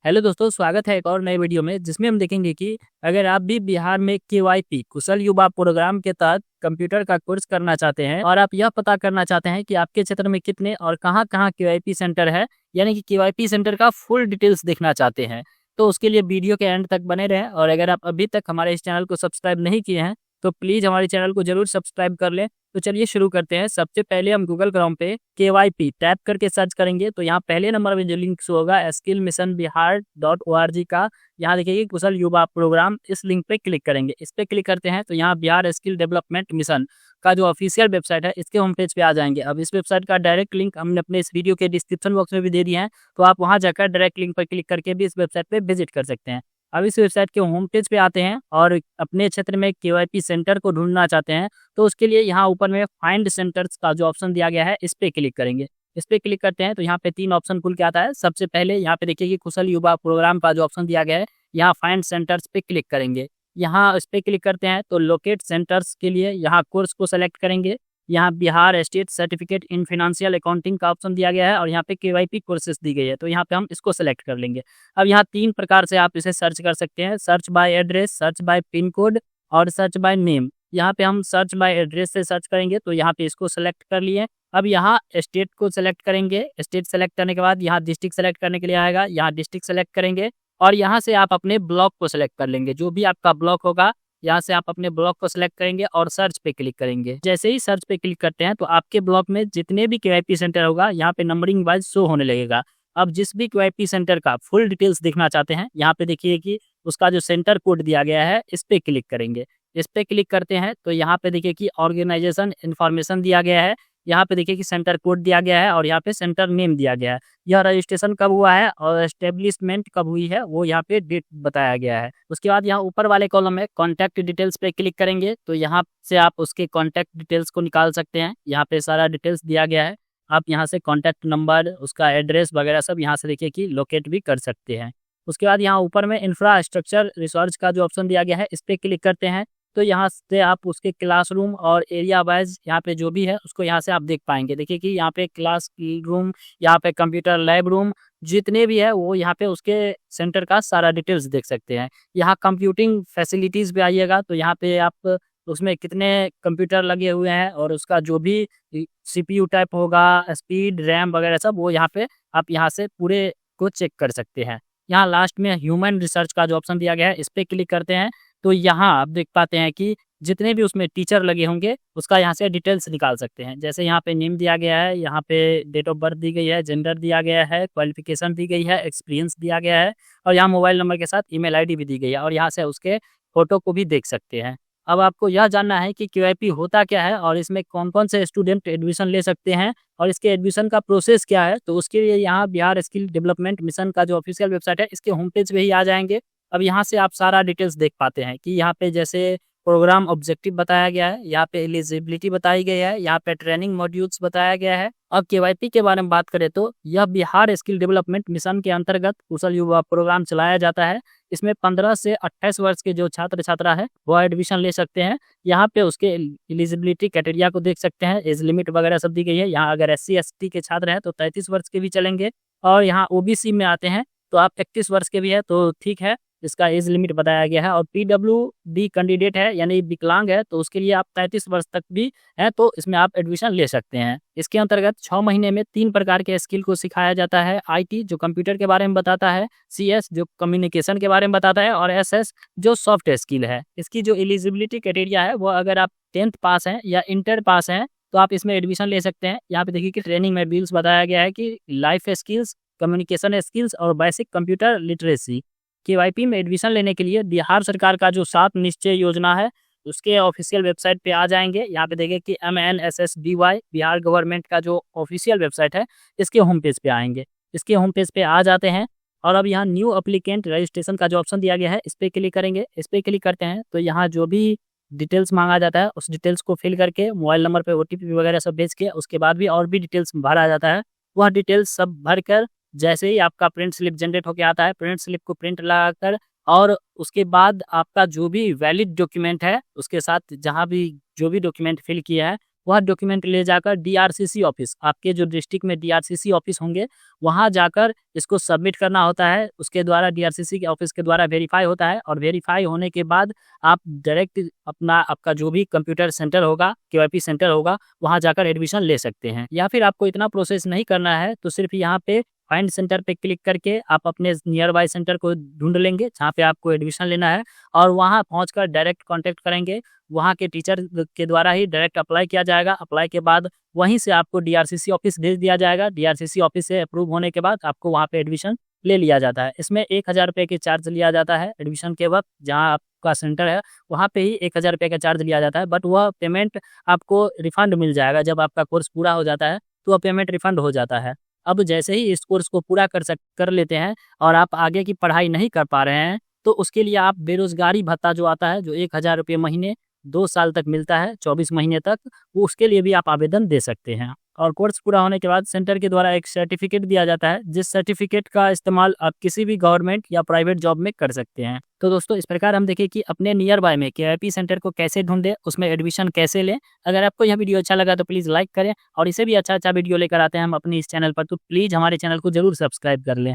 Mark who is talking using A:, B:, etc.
A: Hello दोस्तों, स्वागत है एक और नए वीडियो में जिसमें हम देखेंगे कि अगर आप भी बिहार में केवाईपी कुशल युवा प्रोग्राम के तहत कंप्यूटर का कोर्स करना चाहते हैं और आप यह पता करना चाहते हैं कि आपके क्षेत्र में कितने और कहां-कहां केवाईपी सेंटर है, यानी कि केवाईपी सेंटर का फुल डिटेल्स देखना चाहते हैं, तो उसके लिए वीडियो के एंड तक बने रहें। और अगर आप अभी तक हमारे इस चैनल को सब्सक्राइब नहीं किए हैं तो प्लीज़ हमारे चैनल को जरूर सब्सक्राइब कर लें। तो चलिए शुरू करते हैं। सबसे पहले हम गूगल क्रोम पे केवाईपी टैप करके सर्च करेंगे तो यहाँ पहले नंबर में जो लिंक शो होगा स्किल मिशन बिहार .org का, यहाँ देखिए कुशल युवा प्रोग्राम, इस लिंक पे क्लिक करेंगे। इस पे क्लिक करते हैं तो यहाँ बिहार स्किल डेवलपमेंट मिशन का जो ऑफिशियल वेबसाइट है इसके होम पेज पे आ जाएंगे। अब इस वेबसाइट का डायरेक्ट लिंक हमने अपने इस वीडियो के डिस्क्रिप्शन बॉक्स में भी दे दिया है, तो आप वहाँ जाकर डायरेक्ट लिंक पर क्लिक करके भी इस वेबसाइट पे विजिट कर सकते हैं। अब इस वेबसाइट के होम पेज पे आते हैं और अपने क्षेत्र में केवाईपी सेंटर को ढूंढना चाहते हैं तो उसके लिए यहाँ ऊपर में फाइंड सेंटर्स का जो ऑप्शन दिया गया है इस पे क्लिक करेंगे। इस पे क्लिक करते हैं तो यहाँ पे 3 ऑप्शन खुल के आता है। सबसे पहले यहाँ पे देखिए कि कुशल युवा प्रोग्राम का जो ऑप्शन दिया गया है, यहाँ फाइंड सेंटर्स पे क्लिक करेंगे। यहाँ इस पे क्लिक करते हैं तो लोकेट सेंटर्स के लिए यहाँ कोर्स को सेलेक्ट करेंगे। यहाँ Bihar state certificate in financial accounting का ऑप्शन दिया गया है और यहाँ पे केवाईपी कोर्सेज दी गई है, तो यहाँ पे हम इसको सेलेक्ट कर लेंगे। अब यहाँ 3 प्रकार से आप इसे सर्च कर सकते हैं, search by address, search by pin code और सर्च बाय नेम। यहाँ पे हम सर्च बाय एड्रेस से सर्च करेंगे तो यहाँ पे इसको सेलेक्ट कर लिए। अब यहाँ स्टेट को सेलेक्ट करेंगे। स्टेट सेलेक्ट करने के बाद यहाँ डिस्ट्रिक्ट सेलेक्ट करने के लिए आएगा, यहाँ डिस्ट्रिक्ट सेलेक्ट करेंगे और यहाँ से आप अपने ब्लॉक को सेलेक्ट कर लेंगे। जो भी आपका ब्लॉक होगा यहाँ से आप अपने ब्लॉक को सिलेक्ट करेंगे और सर्च पे क्लिक करेंगे। जैसे ही सर्च पे क्लिक करते हैं तो आपके ब्लॉक में जितने भी केवाईपी सेंटर होगा यहाँ पे नंबरिंग वाइज शो होने लगेगा। अब जिस भी केवाईपी सेंटर का फुल डिटेल्स देखना चाहते हैं यहाँ पे देखिए कि उसका जो सेंटर कोड दिया गया है इस पे क्लिक करेंगे। इस पे क्लिक करते हैं तो यहाँ पे देखिए कि ऑर्गेनाइजेशन इन्फॉर्मेशन दिया गया है, यहाँ पे देखिए कि सेंटर कोड दिया गया है और यहाँ पे सेंटर नेम दिया गया है। यह रजिस्ट्रेशन कब हुआ है और एस्टेब्लिशमेंट कब हुई है वो यहाँ पे डेट बताया गया है। उसके बाद यहाँ ऊपर वाले कॉलम में कॉन्टैक्ट डिटेल्स पे क्लिक करेंगे तो यहाँ से आप उसके कॉन्टैक्ट डिटेल्स को निकाल सकते हैं। यहाँ पे सारा डिटेल्स दिया गया है, आप यहाँ से कॉन्टैक्ट नंबर, उसका एड्रेस वगैरह सब यहाँ से देखिए कि लोकेट भी कर सकते हैं। उसके बाद यहाँ ऊपर में इंफ्रास्ट्रक्चर रिसर्च का जो ऑप्शन दिया गया है इस पे क्लिक करते हैं तो यहाँ से आप उसके क्लासरूम और एरिया वाइज यहाँ पे जो भी है उसको यहाँ से आप देख पाएंगे। देखिए कि यहाँ पे क्लास रूम, यहाँ पे कंप्यूटर लैब रूम, जितने भी है वो यहाँ पे उसके सेंटर का सारा डिटेल्स देख सकते हैं। यहाँ कंप्यूटिंग फैसिलिटीज़ पे आइएगा तो यहाँ पे आप उसमें कितने कंप्यूटर लगे हुए हैं और उसका जो भी सीपीयू टाइप होगा, स्पीड, रैम वगैरह सब वो यहाँ पे आप यहाँ से पूरे को चेक कर सकते हैं। यहाँ लास्ट में ह्यूमन रिसर्च का जो ऑप्शन दिया गया है इस पे क्लिक करते हैं तो यहाँ आप देख पाते हैं कि जितने भी उसमें टीचर लगे होंगे उसका यहाँ से डिटेल्स निकाल सकते हैं। जैसे यहाँ पे नेम दिया गया है, यहाँ पे डेट ऑफ बर्थ दी गई है, जेंडर दिया गया है, क्वालिफिकेशन दी गई है, एक्सपीरियंस दिया गया है और यहाँ मोबाइल नंबर के साथ ईमेल आईडी भी दी गई है और यहाँ से उसके फोटो को भी देख सकते हैं। अब आपको यह जानना है कि केवाईपी होता क्या है और इसमें कौन कौन से स्टूडेंट एडमिशन ले सकते हैं और इसके एडमिशन का प्रोसेस क्या है, तो उसके लिए यहाँ बिहार स्किल डेवलपमेंट मिशन का जो ऑफिशियल वेबसाइट है इसके होम पेज पे ही आ जाएंगे। अब यहाँ से आप सारा डिटेल्स देख पाते हैं कि यहाँ पे जैसे प्रोग्राम ऑब्जेक्टिव बताया गया है, यहाँ पे एलिजिबिलिटी बताई गई है, यहाँ पे ट्रेनिंग मॉड्यूल्स बताया गया है। अब केवाईपी के बारे में बात करें तो यह बिहार स्किल डेवलपमेंट मिशन के अंतर्गत कुशल युवा प्रोग्राम चलाया जाता है। इसमें 15 से 28 वर्ष के जो छात्र छात्रा है वो एडमिशन ले सकते हैं। यहाँ पे उसके एलिजिबिलिटी क्राइटेरिया को देख सकते हैं, एज लिमिट वगैरह सब दी गई है। यहाँ अगर SC/ST के छात्र हैं तो 33 वर्ष के भी चलेंगे और यहाँ OBC में आते हैं तो आप 31 वर्ष के भी है तो ठीक है, इसका एज लिमिट बताया गया है। और PWD कैंडिडेट है यानी विकलांग है तो उसके लिए आप 33 वर्ष तक भी है तो इसमें आप एडमिशन ले सकते हैं। इसके अंतर्गत 6 महीने में 3 प्रकार के स्किल को सिखाया जाता है। IT जो कंप्यूटर के बारे में बताता है, CS जो कम्युनिकेशन के बारे में बताता है और SS जो सॉफ्ट स्किल है। इसकी जो एलिजिबिलिटी क्राइटेरिया है वो अगर आप 10th पास हैं या इंटर पास हैं तो आप इसमें एडमिशन ले सकते हैं। यहाँ पे देखिए कि ट्रेनिंग मॉड्यूल्स बताया गया है कि लाइफ स्किल्स, कम्युनिकेशन स्किल्स और बेसिक कंप्यूटर लिटरेसी। केवाईपी में एडमिशन लेने के लिए बिहार सरकार का जो 7 निश्चय योजना है उसके ऑफिशियल वेबसाइट पे आ जाएंगे। यहाँ पे देखिए कि MNSSBY बिहार गवर्नमेंट का जो ऑफिशियल वेबसाइट है इसके होम पेज पे आएंगे। इसके होम पेज पे आ जाते हैं और अब यहाँ न्यू एप्लीकेंट रजिस्ट्रेशन का जो ऑप्शन दिया गया है इस पे क्लिक करेंगे। इस पे क्लिक करते हैं तो यहाँ जो भी डिटेल्स मांगा जाता है उस डिटेल्स को फिल करके मोबाइल नंबर पे OTP वगैरह सब भेज के उसके बाद भी और भी डिटेल्स भरा जाता है। वह डिटेल्स सब भर कर जैसे ही आपका प्रिंट स्लिप जनरेट होकर आता है, प्रिंट स्लिप को प्रिंट लगाकर और उसके बाद आपका जो भी वैलिड डॉक्यूमेंट है उसके साथ जहाँ भी जो भी डॉक्यूमेंट फिल किया है वह डॉक्यूमेंट ले जाकर DRCC ऑफिस, आपके जो डिस्ट्रिक्ट में DRCC ऑफिस होंगे वहाँ जाकर इसको सबमिट करना होता है। उसके द्वारा DRCC के ऑफिस के द्वारा वेरीफाई होता है और वेरीफाई होने के बाद आप डायरेक्ट आपका जो भी कंप्यूटर सेंटर होगा, KYP सेंटर होगा, वहाँ जाकर एडमिशन ले सकते हैं। या फिर आपको इतना प्रोसेस नहीं करना है तो सिर्फ यहाँ पे फाइंड सेंटर पे क्लिक करके आप अपने नियर बाय सेंटर को ढूंढ लेंगे जहाँ पे आपको एडमिशन लेना है और वहाँ पहुँचकर डायरेक्ट कांटेक्ट करेंगे। वहाँ के टीचर के द्वारा ही डायरेक्ट अप्लाई किया जाएगा। अप्लाई के बाद वहीं से आपको DRCC ऑफिस भेज दिया जाएगा। DRCC ऑफिस से अप्रूव होने के बाद आपको वहाँ पे एडमिशन ले लिया जाता है। इसमें 1000 रुपये के चार्ज लिया जाता है एडमिशन के वक्त। जहाँ आपका सेंटर है वहाँ पे ही 1000 रुपये का चार्ज लिया जाता है, बट वह पेमेंट आपको रिफंड मिल जाएगा। जब आपका कोर्स पूरा हो जाता है तो वह पेमेंट रिफंड हो जाता है। अब जैसे ही इस कोर्स को पूरा कर लेते हैं और आप आगे की पढ़ाई नहीं कर पा रहे हैं तो उसके लिए आप बेरोजगारी भत्ता जो आता है, जो 1000 रुपये महीने 2 साल तक मिलता है, 24 महीने तक, वो उसके लिए भी आप आवेदन दे सकते हैं। और कोर्स पूरा होने के बाद सेंटर के द्वारा एक सर्टिफिकेट दिया जाता है, जिस सर्टिफिकेट का इस्तेमाल आप किसी भी गवर्नमेंट या प्राइवेट जॉब में कर सकते हैं। तो दोस्तों इस प्रकार हम देखें कि अपने नियर बाय में KYP सेंटर को कैसे ढूंढें, उसमें एडमिशन कैसे लें। अगर आपको यह वीडियो अच्छा लगा तो प्लीज़ लाइक करें और इसे भी अच्छा वीडियो लेकर आते हैं हम अपने इस चैनल पर, तो प्लीज़ हमारे चैनल को जरूर सब्सक्राइब कर लें।